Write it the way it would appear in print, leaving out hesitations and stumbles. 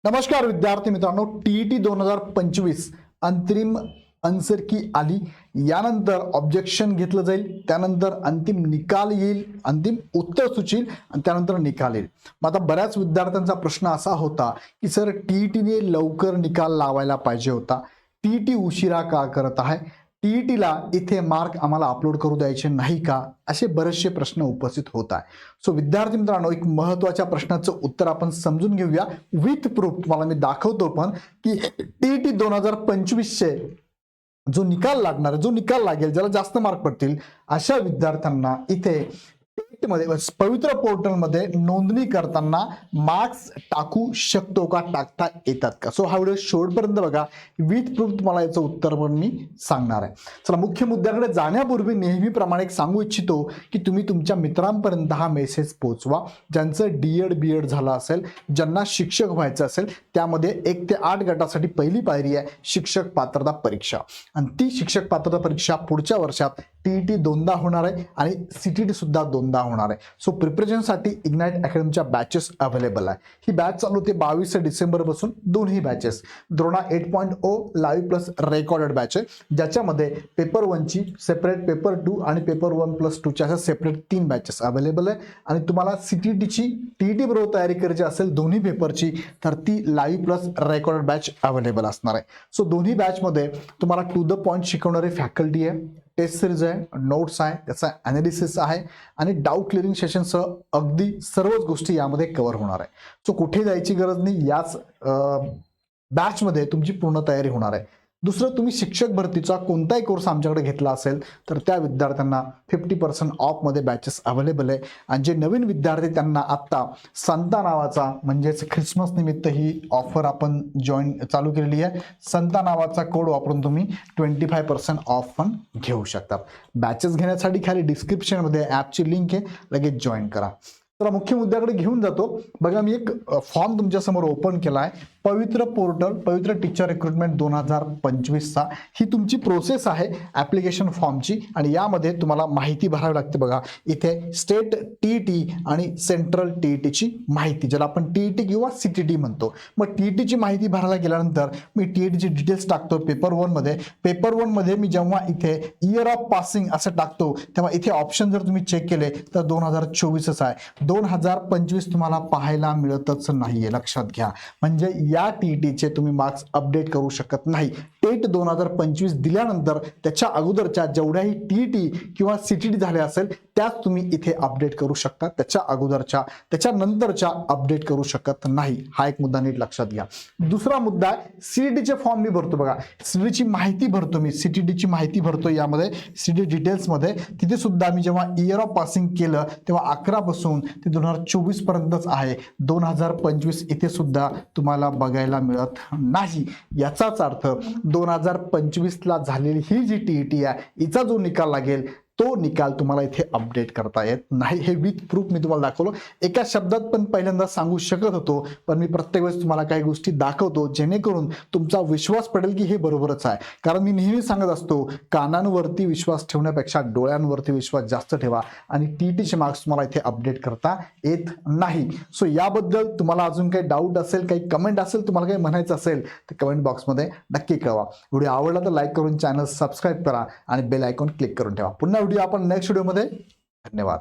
नमस्कार विद्यार्थी मित्रांनो, टीईटी 2025 अंतरिम आन्सर की आली. यानंतर ऑब्जेक्शन घेतलं जाईल, त्यानंतर अंतिम निकाल येईल, अंतिम उत्तर सूची आणि त्यानंतर निकाल येईल. मग आता बऱ्याच विद्यार्थ्यांचा प्रश्न असा होता की सर टीईटीने लवकर निकाल लावायला पाहिजे होता, टीईटी उशिरा का करत आहे, टीईटीला इथे मार्क आम्हाला अपलोड करू द्यायचे नाही का, असे बरेचसे प्रश्न उपस्थित होत आहे. सो विद्यार्थी मित्रांनो, एक महत्त्वाच्या प्रश्नाचं उत्तर आपण समजून घेऊया विथ प्रूफ. तुम्हाला मी दाखवतो पण की टीईटी 2025 चे जो निकाल लागणार, जो निकाल लागेल, ज्याला जास्त मार्क पडतील अशा विद्यार्थ्यांना इथे मध्ये पवित्र पोर्टलमध्ये नोंदणी करताना मार्क्स टाकू शकतो का, टाकता येतात का. सो हा व्हिडिओ शेवटपर्यंत बघा, विथ प्रूफ तुम्हाला याचं उत्तर पण मी सांगणार आहे. चला मुख्य मुद्द्याकडे जाण्यापूर्वी नेहमीप्रमाणे एक सांगू इच्छितो की तुम्ही तुमच्या मित्रांपर्यंत हा मेसेज पोहोचवा, ज्यांचं डीएड बीएड झालं असेल, ज्यांना शिक्षक व्हायचं असेल. त्यामध्ये 1 ते 8 गटासाठी पहिली पायरी आहे शिक्षक पात्रता परीक्षा, आणि ती शिक्षक पात्रता परीक्षा पुढच्या वर्षात टीईटी 2दा होणार आहे आणि सीटीटी सुद्धा 2दा होणार आहे. सो प्रिपरेशनसाठी इग्नाइट अकॅडमीच्या बॅचेस अवेलेबल आहे. ही बॅच चालू होते 22 डिसेंबर पासून. दोन्ही batches Drona 8.0 live plus recorded batch आहे, ज्याच्यामध्ये पेपर 1ची सेपरेट, पेपर 2 आणि पेपर 1+2 अशा सेपरेट 3 बॅचेस अवेलेबल आहे. आणि तुम्हाला सीटीटीची टीईटी बरोबर तयारी करायची असेल दोन्ही पेपरची, तर ती live plus recorded batch available असणार आहे. सो दोन्ही बॅचमध्ये तुम्हाला टू द पॉईंट शिकवणारी फॅकल्टी आहे, टेस्ट सिरीज आहे, नोट्स आहे, त्याचा ॲनालिसिस आहे आणि डाऊट क्लिअरिंग सेशनसह अगदी सर्वच गोष्टी यामध्ये कव्हर होणार आहे. सो कुठे जायची गरज नाही, याच बॅचमध्ये तुमची पूर्ण तयारी होणार आहे. दुसरं, तुम्ही शिक्षक भरतीचा कोणताही कोर्स आमच्याकडे घेतला असेल तर त्या विद्यार्थ्यांना 50% ऑफमध्ये बॅचेस अवेलेबल आहे. आणि जे नवीन विद्यार्थी त्यांना आत्ता संता नावाचा, म्हणजेच ख्रिसमस निमित्त ही ऑफर आपण चालू केलेली आहे. संता नावाचा कोड वापरून तुम्ही 25% ऑफ पण घेऊ शकता. बॅचेस घेण्यासाठी खाली डिस्क्रिप्शनमध्ये ॲपची लिंक आहे, लगेच जॉईन करा. तर मुख्य मुद्द्याकडे घेऊन जातो. बघा, मी एक फॉर्म तुमच्यासमोर ओपन केला आहे, पवित्र पोर्टल, पवित्र टीचर रिक्रुटमेंट 2025चा. ही तुमची प्रोसेस आहे ॲप्लिकेशन फॉर्मची, आणि यामध्ये तुम्हाला माहिती भरावी लागते. बघा इथे स्टेट टीईटी आणि सेंट्रल टीईटीची माहिती, ज्याला आपण टीईटी किंवा सीटीटी म्हणतो. मग टीईटीची माहिती भरायला गेल्यानंतर मी टीईटीची डिटेल्स टाकतो पेपर 1मध्ये. पेपर 1मध्ये मी जेव्हा इथे इयर ऑफ पासिंग असं टाकतो, तेव्हा इथे ऑप्शन जर तुम्ही चेक केले तर 2024च आहे. 2025 तुम्हाला पाहायला मिळतच नाहीये, लक्षात घ्या. म्हणजे या टीईटीचे तुम्ही मार्क्स अपडेट करू शकत नाही. टेट 2025 दिल्यानंतर त्याच्या अगोदरच्या जेवढ्याही टीईटी किंवा सीटीटी झाल्या असेल त्याच तुम्ही इथे अपडेट करू शकता. त्याच्या अगोदरच्या, त्याच्यानंतरच्या अपडेट करू शकत नाही. हा एक मुद्दा नीट लक्षात घ्या. दुसरा मुद्दा आहे सीटीटीचे फॉर्म मी भरतो. बघा, सीटीटीची माहिती भरतो मी, सीटीटीची माहिती भरतो यामध्ये सीटीटी डिटेल्समध्ये. तिथे सुद्धा मी जेव्हा इयर ऑफ पासिंग केलं तेव्हा 11 पासून ते 2024 पर्यंतच आहे. 2025 इथे सुद्धा तुम्हाला बघायला मिळत नाही. याचाच अर्थ 2025ला झालेली ही जी टीईटी आहे, हिचा जो निकाल लागेल तो निकाल तुम्हाला इथे अपडेट करता येत नाही. हे विथ प्रूफ मी तुम्हाला दाखवलं. एका शब्दात पण पहिल्यांदा सांगू शकत होतो, पण मी प्रत्येक वेळेस तुम्हाला काही गोष्टी दाखवतो जेणेकरून तुमचा विश्वास पडेल की हे बरोबरच आहे. कारण मी नेहमी सांगत असतो, कानांवरती विश्वास ठेवण्यापेक्षा डोळ्यांवरती विश्वास जास्त ठेवा, आणि टीईटीचे मार्क्स तुम्हाला इथे अपडेट करता येत नाही. सो याबद्दल तुम्हाला अजून काही डाऊट असेल, काही कमेंट असेल, तुम्हाला काही म्हणायचं असेल तर कमेंट बॉक्समध्ये नक्की कळवा. व्हिडिओ आवडला तर लाईक करून चॅनल सबस्क्राईब करा आणि बेल आयकॉन क्लिक करून ठेवा. पुन्हा व्हिडिओ आपण नेक्स्ट व्हिडिओमध्ये. धन्यवाद.